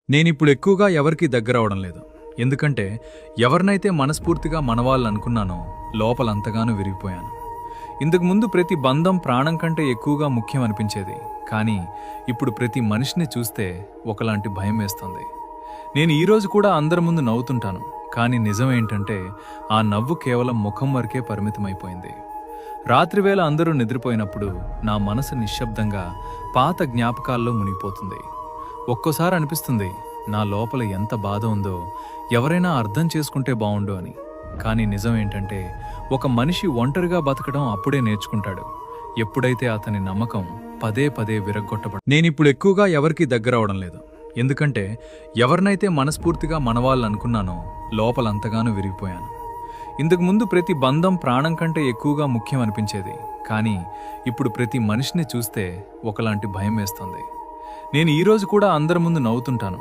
నేనిప్పుడు ఎక్కువగా ఎవరికీ దగ్గరవడం లేదు. ఎందుకంటే ఎవరినైతే మనస్ఫూర్తిగా మనవాళ్ళనుకున్నానో లోపలంతగానూ విరిగిపోయాను. ఇంతకుముందు ప్రతి బంధం ప్రాణం కంటే ఎక్కువగా ముఖ్యం అనిపించేది. కానీ ఇప్పుడు ప్రతి మనిషిని చూస్తే ఒకలాంటి భయం వేస్తుంది. నేను ఈరోజు కూడా అందరి ముందు నవ్వుతుంటాను. కానీ నిజమేంటంటే ఆ నవ్వు కేవలం ముఖం వరకే పరిమితమైపోయింది. రాత్రివేళ అందరూ నిద్రపోయినప్పుడు నా మనసు నిశ్శబ్దంగా పాత జ్ఞాపకాల్లో మునిగిపోతుంది. ఒక్కోసారి అనిపిస్తుంది నా లోపల ఎంత బాధ ఉందో ఎవరైనా అర్థం చేసుకుంటే బావుండు అని. కానీ నిజమేంటంటే ఒక మనిషి ఒంటరిగా బతకడం అప్పుడే నేర్చుకుంటాడు ఎప్పుడైతే అతని నమ్మకం పదే పదే నేనిప్పుడు ఎక్కువగా ఎవరికీ దగ్గరవడం లేదు. ఎందుకంటే ఎవరినైతే మనస్ఫూర్తిగా మనవాళ్ళనుకున్నానో లోపలంతగానూ విరిగిపోయాను. ఇంతకుముందు ప్రతి బంధం ప్రాణం కంటే ఎక్కువగా ముఖ్యం అనిపించేది. కానీ ఇప్పుడు ప్రతి మనిషిని చూస్తే ఒకలాంటి భయం వేస్తుంది. నేను ఈరోజు కూడా అందరి ముందు నవ్వుతుంటాను.